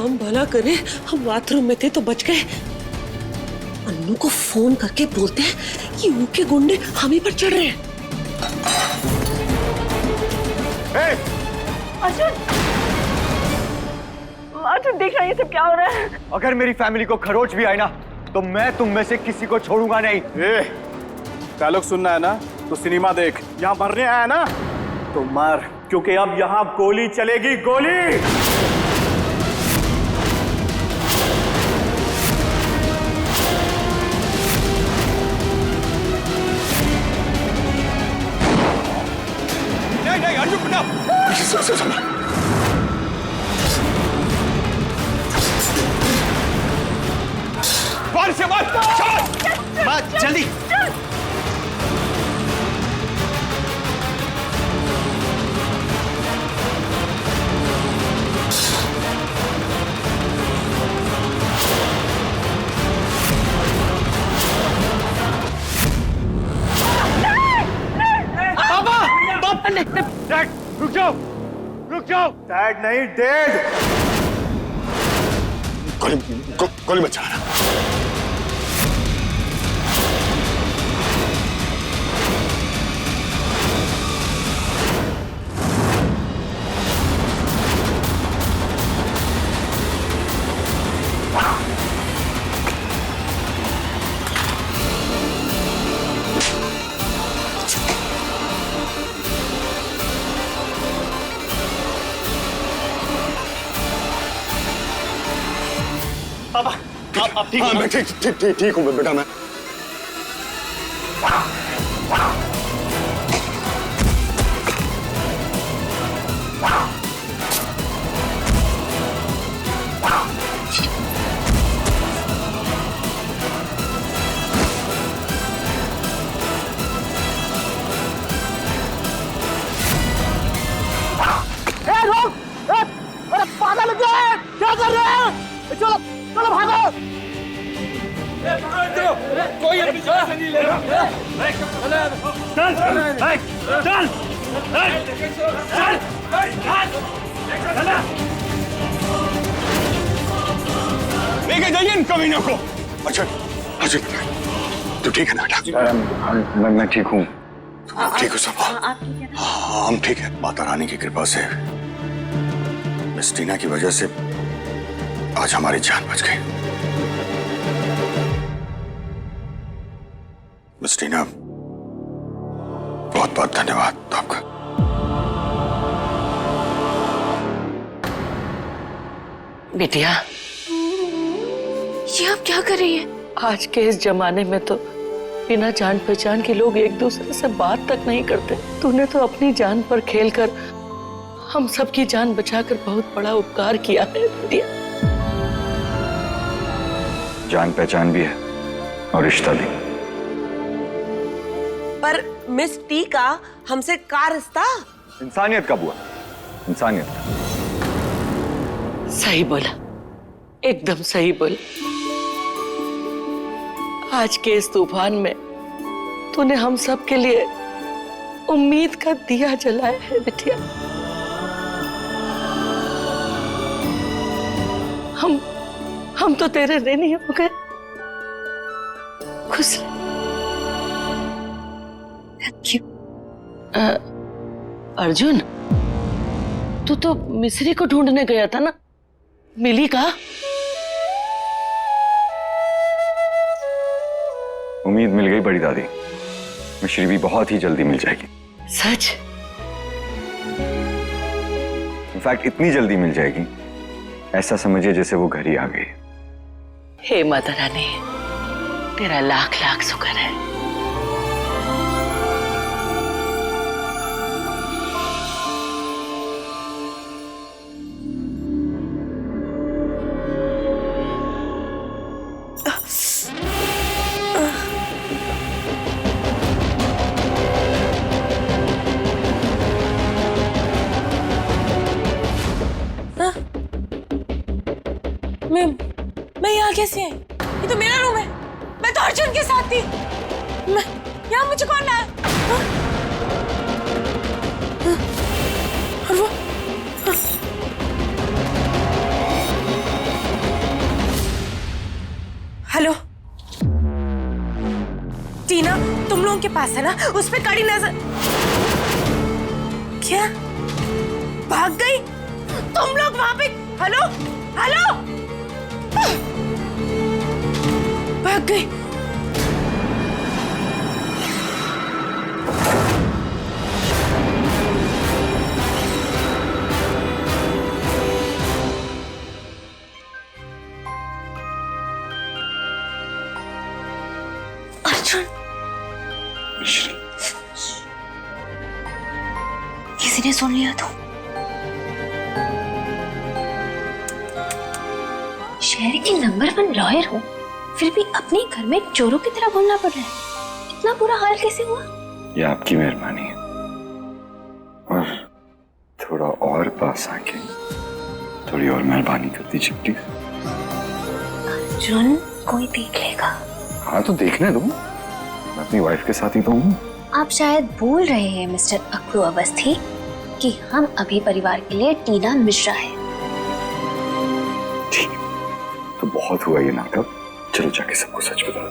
राम भला करे, हम बाथरूम में थे तो बच गए। अन्नू को फोन करके बोलते हैं कि ऊके गुंडे हम ही पर चढ़ रहे हैं। अर्जुन, अर्जुन देख रहा है ये सब क्या हो रहा है? अगर मेरी फैमिली को खरोच भी आई ना तो मैं तुम में से किसी को छोड़ूंगा नहीं। डायलॉग सुनना है ना तो सिनेमा देख, यहाँ मरने आया ना तो मर, क्योंकि अब यहाँ गोली चलेगी, गोली। नहीं नहीं अर्जुन बेटा, बाहर से मत जल्दी। डैड रुक जाओ, रुक जाओ। डैड नहीं, डेड। गोली मत चलाना। पापा आप ठीक हो? मैं ठीक हूँ बेटा। मैं पागल क्या कर रहे हैं? चलो चलो भागो। कोई अपनी जगह से नहीं ले रहा। चल चल लेके जाइए इन कमीनों को। अच्छा अर्जुन तू ठीक है ना बेटा? मैं ठीक हूँ। ठीक हो सब? हाँ हम ठीक है। माता रानी की कृपा से मिस टीना की वजह से आज हमारी जान बच गई। मिस टीना बहुत बहुत धन्यवाद आपका। बिटिया ये आप क्या कर रही है? आज के इस जमाने में तो बिना जान पहचान के लोग एक दूसरे से बात तक नहीं करते। तूने तो अपनी जान पर खेलकर हम सबकी जान बचाकर बहुत बड़ा उपकार किया है बिटिया। जान पहचान भी है और रिश्ता भी। पर मिस टी का हमसे का रिश्ता? इंसानियत का बुआ, इंसानियत का। सही बोला, एकदम सही बोला। आज के इस तूफान में तूने हम सब के लिए उम्मीद का दिया जलाया है बिटिया। हम तो तेरे ऋणी हो गए। खुश रह। Thank you. अर्जुन तू तो मिस्री को ढूंढने गया था ना, मिली कहाँ? उम्मीद मिल गई बड़ी दादी। मिश्री भी बहुत ही जल्दी मिल जाएगी। सच? इनफैक्ट इतनी जल्दी मिल जाएगी ऐसा समझिए जैसे वो घर ही आ गई। हे माता रानी, तेरा लाख लाख शुक्र है। मैं यहाँ कैसे आई? ये तो मेरा रूम है। मैं तो अर्जुन के साथ थी। मैं यहाँ मुझे कौन लाया? और वो हेलो टीना, तुम लोगों के पास है ना उस पे कड़ी नजर? क्या भाग गई तुम लोग वहां पे? हेलो हेलो, भाग गई। अर्जुन, मिश्री, किसी ने सुन लिया तो? शहर की नंबर 1 लॉयर हो, फिर भी अपने घर में चोरों की तरह घूमना पड़ रहा है। इतना बुरा हाल कैसे हुआ? ये आपकी मेहरबानी है। और थोड़ा और पास आके थोड़ी और मेहरबानी कर दीजिए प्लीज। अर्जुन, कोई देख लेगा। हाँ तो देखने दो, मैं अपनी वाइफ के साथ ही तो हूँ। आप शायद भूल रहे हैं मिस्टर अक्रू अवस्थी कि हम अभी परिवार के लिए टीना मिश्रा है। ठीक, तो बहुत हुआ ये नाटक, चलो जाके सबको सच बता दो।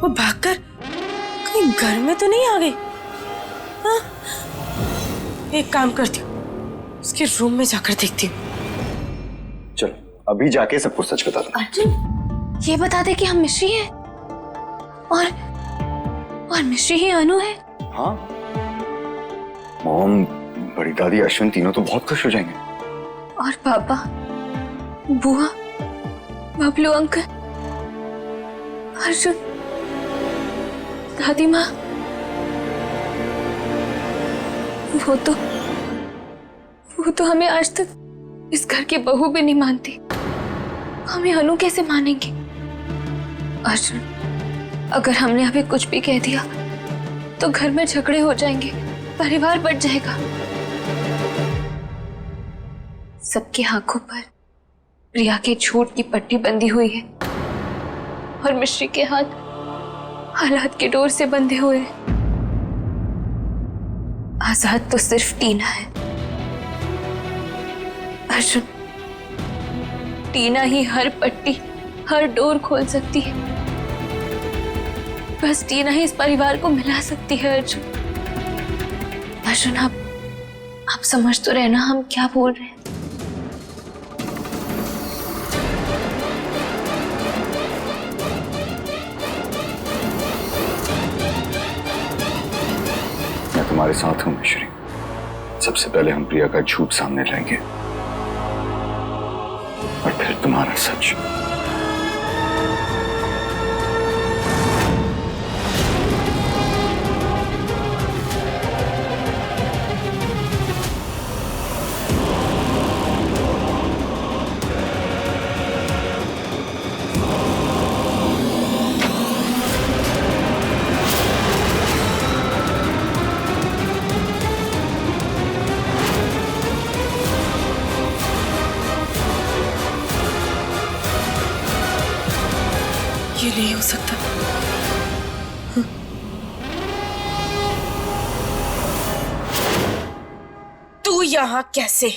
वो भागकर कहीं घर में तो नहीं आ गई? हाँ? एक काम करती हूँ, उसके रूम में जाकर देखती हूँ। चलो अभी जाके सबको सच बता दो। अर्जुन, ये बता दे कि हम मिश्री हैं और मिश्री ही अनु है। हाँ, मॉम, बड़ी दादी, अश्विन तीनों तो बहुत खुश हो जाएंगे। और पापा, बुआ, बबलू अंकल, अर्जुन, दादी माँ, वो तो हमें आज तक इस घर की बहू भी नहीं मानती। हमें अनु कैसे मानेंगे? अर्जुन, अगर हमने अभी कुछ भी कह दिया तो घर में झगड़े हो जाएंगे, परिवार बट जाएगा। सबकी आंखों पर रिया के झूठ की पट्टी बंधी हुई है और मिश्री के हाथ हालात के डोर से बंधे हुए हैं। आजाद तो सिर्फ टीना है। अर्जुन, टीना ही हर पट्टी, हर डोर खोल सकती है। बस टीना ही इस परिवार को मिला सकती है। अर्जुन, अर्जुन, आप समझ तो रहे ना हम क्या बोल रहे हैं? मैं तुम्हारे साथ हूँ मिश्री। सबसे पहले हम प्रिया का झूठ सामने लाएंगे और फिर तुम्हारा सच। ये नहीं हो सकता। तू यहाँ कैसे?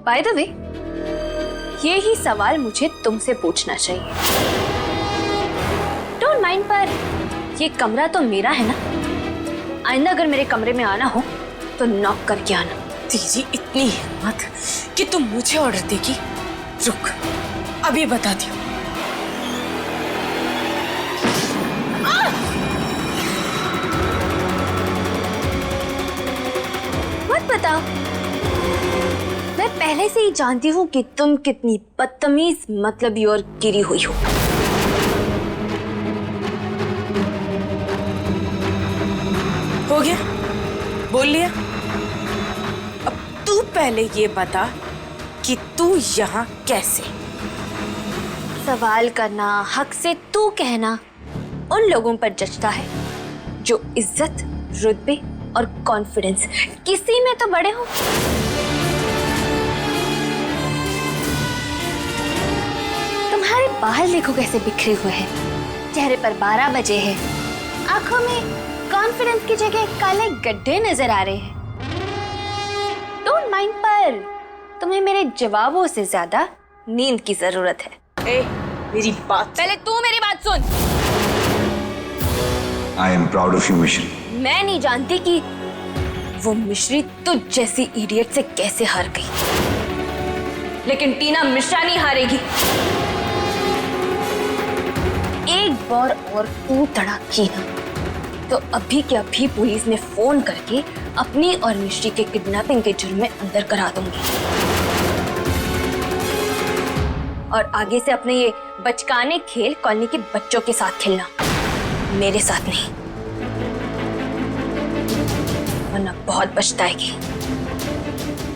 बाय द वे, ये ही सवाल मुझे तुमसे पूछना चाहिए। डोंट माइंड, पर ये कमरा तो मेरा है ना। आइंदा अगर मेरे कमरे में आना हो तो नॉक करके आना। तेरी इतनी हिम्मत कि तुम मुझे ऑर्डर देगी? रुक, अभी बताती हूँ। मत बताओ, मैं पहले से ही जानती हूँ कि तुम कितनी बदतमीज, मतलबी और गिरी हुई हो। हो गया, बोल लिया। अब तू पहले ये बता कि तू यहाँ कैसे? सवाल करना, हक से तू कहना उन लोगों पर जचता है जो इज्जत, रुतबे और कॉन्फिडेंस किसी में तो बड़े हो। तुम्हारे बाल देखो कैसे बिखरे हुए हैं, चेहरे पर 12 बजे है, आंखों में कॉन्फिडेंस की जगह काले गड्ढे नजर आ रहे हैं। डोंट माइंड, पर तुम्हें मेरे जवाबों से ज्यादा नींद की जरूरत है। ए, मेरी बात पहले तू मेरी बात सुन। I am proud of you Mishri. मैं नहीं जानती कि वो मिश्री तुझ जैसी इडियट से कैसे हार गई, लेकिन टीना मिश्रा नहीं हारेगी। एक बार और तू तड़ाकी ना तो अभी के अभी पुलिस में फोन करके अपनी और मिश्री के किडनैपिंग के जुर्म में अंदर करा दूंगी। और आगे से अपने ये बचकाने खेल कॉलोनी के बच्चों के साथ खेलना, मेरे साथ नहीं, वरना बहुत पछताएगी।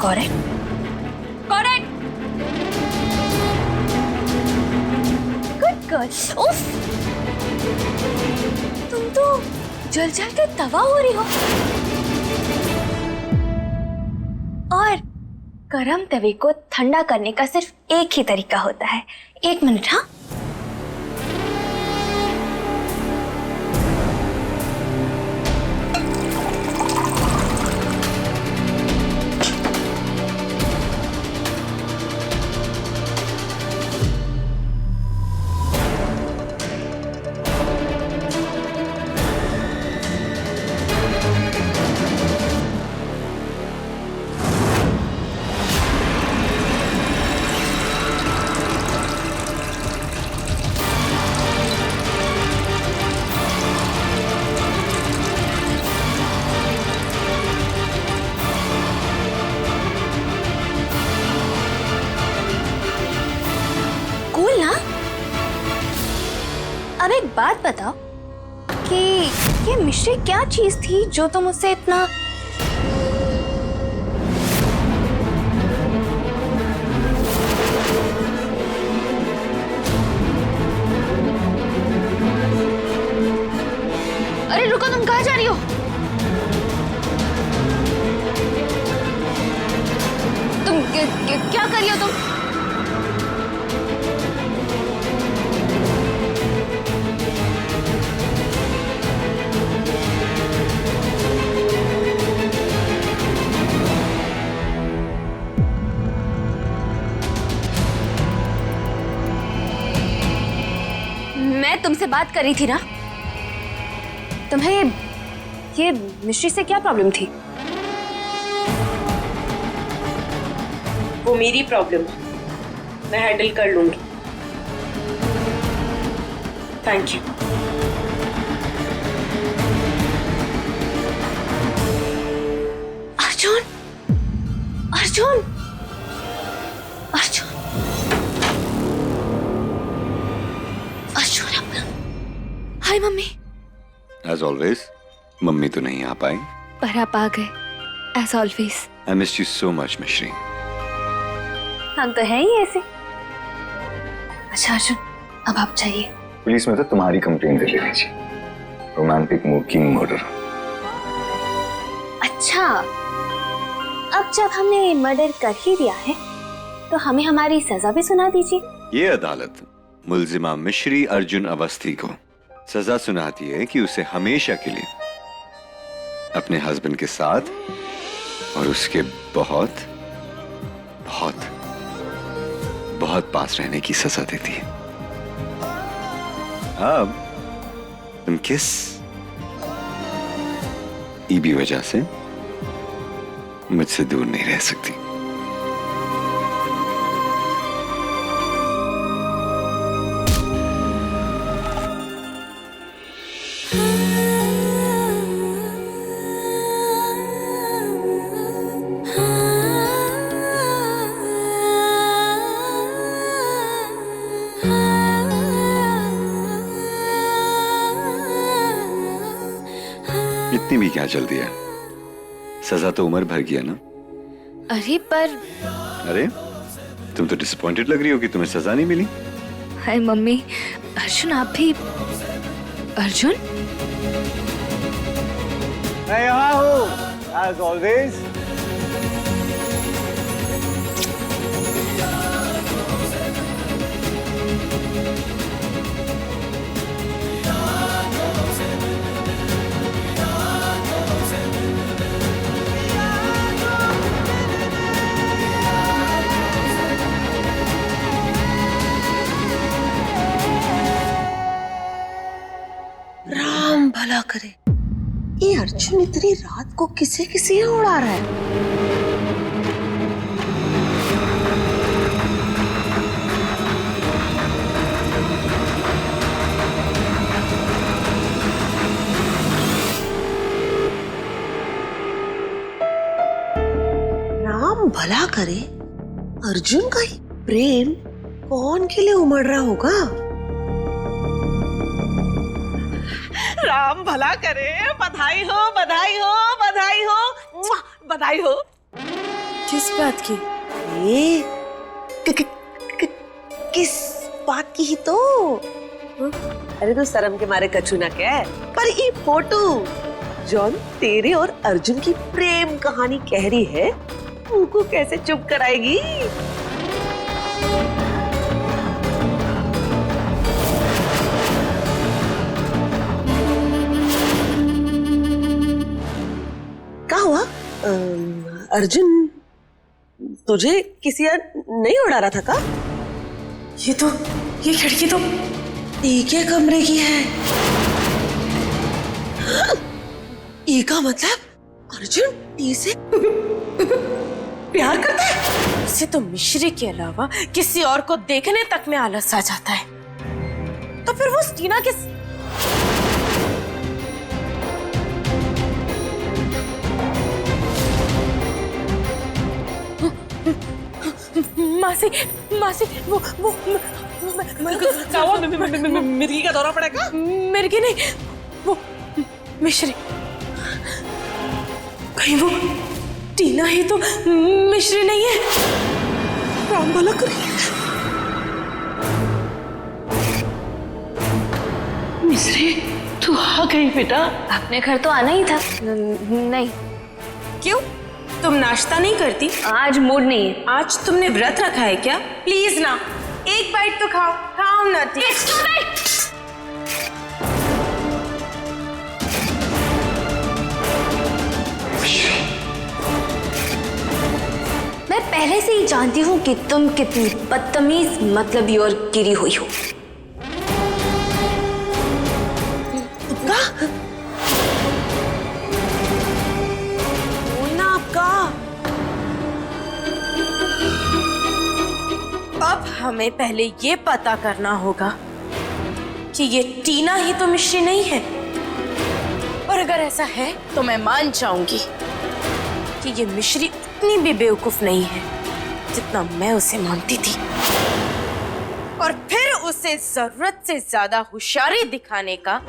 करेक्ट? करेक्ट? Good girl. उफ, तुम तो जल जल के तवा हो रही हो। और गरम तवे को ठंडा करने का सिर्फ एक ही तरीका होता है। 1 मिनट। हाँ, अब एक बात बताओ कि ये मिश्री क्या चीज थी जो तुम उससे इतना अरे रुको, तुम कहाँ जा रही हो? तुम क्या कर रही हो तुम? मैं तुमसे बात कर रही थी ना, तुम्हें ये मिश्री से क्या प्रॉब्लम थी? वो मेरी प्रॉब्लम है, मैं हैंडल कर लूंगी। Thank you. अर्जुन, अर्जुन, अर्जुन, अर्जुन अपना। Hi mummy. As always, mummy तो नहीं आ पाई, पर आप आ गए। As always. I missed you so much, मिश्री। हम तो हैं ही ऐसे। अच्छा अर्जुन, अब आप चाहिए। पुलिस में तो तुम्हारी कंप्लेन दे लेनी चाहिए, रोमांटिक मूड की मर्डर। अच्छा, अब जब हमने मर्डर कर ही दिया है तो हमें हमारी सजा भी सुना दीजिए। ये अदालत मुल्जिमा मिश्री अर्जुन अवस्थी को सजा सुनाती है कि उसे हमेशा के लिए अपने हस्बैंड के साथ और उसके बहुत बहुत बहुत पास रहने की सजा देती है। अब तुम किस ईबी वजह से मुझसे दूर नहीं रह सकती। इतनी भी क्या जल्दी है, सजा तो उम्र भर गया ना। अरे पर अरे तुम तो डिसअपॉइंटेड लग रही हो कि तुम्हें सजा नहीं मिली। हाय मम्मी, अर्जुन आप भी। अर्जुन, मैं यहाँ हूँ as always। करे, ये अर्जुन इतनी रात को किसे किसे उड़ा रहा है? राम भला करे, अर्जुन का ही प्रेम कौन के लिए उमड़ रहा होगा? राम भला करे, बधाई हो, बधाई हो, बधाई हो, मुआ, बधाई हो। किस बात की? ये किस बात की ही तो? अरे तो शर्म के मारे कछु ना कह, पर ये फोटो जॉन तेरे और अर्जुन की प्रेम कहानी कह रही है, उनको कैसे चुप कराएगी? क्या हुआ? अर्जुन तुझे किसी और नहीं उड़ा रहा था का? ये खिड़की तो एक ही कमरे की है। ये का मतलब अर्जुन टी से प्यार करता है? उसे तो मिश्री के अलावा किसी और को देखने तक में आलस आ जाता है। तो फिर वो टीना के मासी मासी वो मिर्गी का दौरा पड़ेगा? मिर्गी नहीं, वो मिश्री। कहीं वो टीना ही तो मिश्री नहीं है? राम भला करे। मिश्री तू आ गई बेटा। अपने घर तो आना ही था। नहीं, क्यों? तुम नाश्ता नहीं करती? आज मूड नहीं है। आज तुमने व्रत रखा है क्या? प्लीज ना, एक बाइट तो खाओ। खाओ ना। मैं पहले से ही जानती हूँ कि तुम कितनी बदतमीज मतलबी और गिरी हुई हो। बोलना आपका। अब हमें पहले ये पता करना होगा कि ये टीना ही तो मिश्री नहीं है। और अगर ऐसा है तो मैं मान जाऊंगी कि ये मिश्री इतनी भी बेवकूफ नहीं है जितना मैं उसे मानती थी। और फिर उसे जरूरत से ज्यादा होशियारी दिखाने का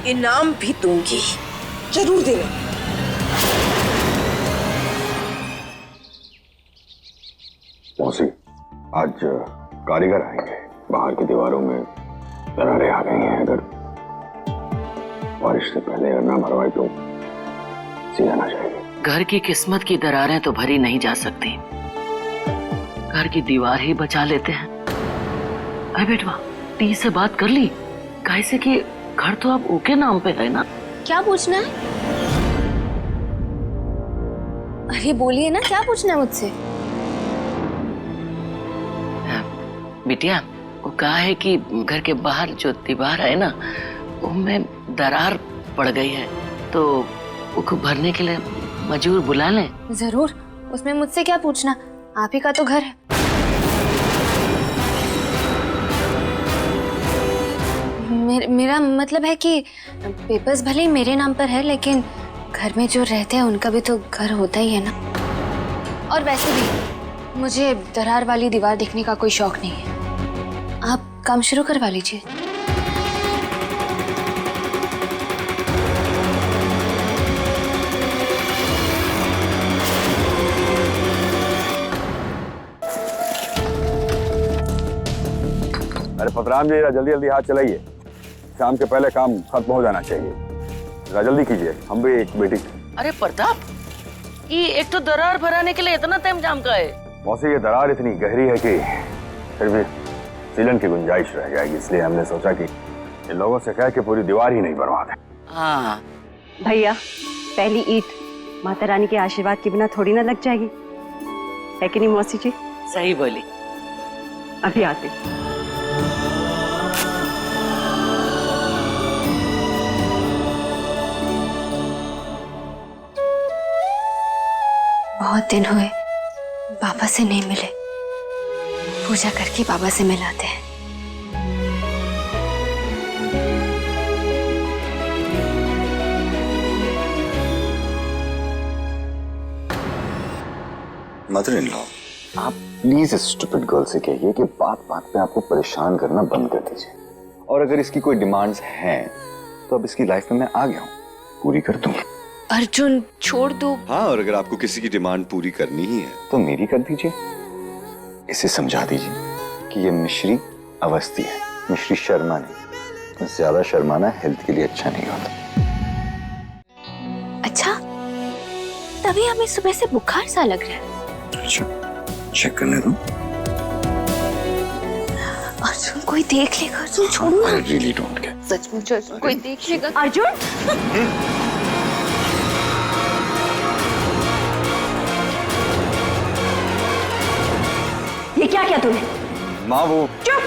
इनाम भी दूंगी। जरूर देना। मौसी, आज कारीगर आएंगे। बाहर की दीवारों में दरारें आ गई हैं। अगर बारिश से पहले अगर ना भरवाई तो सीधा ना जाएगी। घर की किस्मत की दरारें तो भरी नहीं जा सकती, घर की दीवार ही बचा लेते हैं। अरे बेटवा, टी से बात कर ली? कैसे कि घर तो अब ओके नाम पे है ना? क्या पूछना है? अरे बोलिए ना, क्या पूछना है मुझसे? बिटिया, वो कहा है कि घर के बाहर जो दीवार है ना, उनमें दरार पड़ गई है, तो उसको भरने के लिए मजदूर बुला लें। जरूर, उसमें मुझसे क्या पूछना, आप ही का तो घर है। मेरा मतलब है कि पेपर्स भले ही मेरे नाम पर है, लेकिन घर में जो रहते हैं उनका भी तो घर होता ही है ना। और वैसे भी मुझे दरार वाली दीवार देखने का कोई शौक नहीं है। आप काम शुरू करवा लीजिए। अरे पतराम जी, जल्दी जल्दी हाथ चलाइए। शाम के पहले काम खत्म हो जाना चाहिए। जरा जल्दी कीजिए, हम भी एक मीटिंग। अरे प्रताप, ये एक तो दरार भराने के लिए इतना टाइम जाम का है? मौसी, ये दरार इतनी गहरी है कि फिर भी सीलन की गुंजाइश रह जाएगी, इसलिए हमने सोचा कि इन लोगों से कह के पूरी दीवार ही नहीं बनवा दें। हाँ भैया, पहली ईद माता रानी के आशीर्वाद के बिना थोड़ी ना लग जाएगी, है कि नहीं मौसी जी? सही बोली। अभी आते। बहुत दिन हुए बाबा से नहीं मिले। पूजा करके बाबा से मिलाते हैं। मदर इन लॉ, आप प्लीज इस स्टूपिड गर्ल से कहिए कि बात बात पे आपको परेशान करना बंद कर दीजिए। और अगर इसकी कोई डिमांड्स हैं तो अब इसकी लाइफ में मैं आ गया हूँ, पूरी कर दूंगा। अर्जुन छोड़ दो। हाँ, और अगर आपको किसी की डिमांड पूरी करनी ही है तो मेरी कर दीजिए। इसे समझा दीजिए कि ये मिश्री अवस्थी है, मिश्री शर्मा नहीं। ज्यादा शर्माना हेल्थ के लिए अच्छा नहीं होता। अच्छा, तभी हमें सुबह से बुखार सा लग रहा है। अच्छा, चेक करने दो। अर्जुन कोई देख लेगा। अर्जुन छोड़ो। I really don't care. सचमुच अर्जुन कोई देख लेगा। अर्जुन ये क्या किया तूने? माँ वो चुप।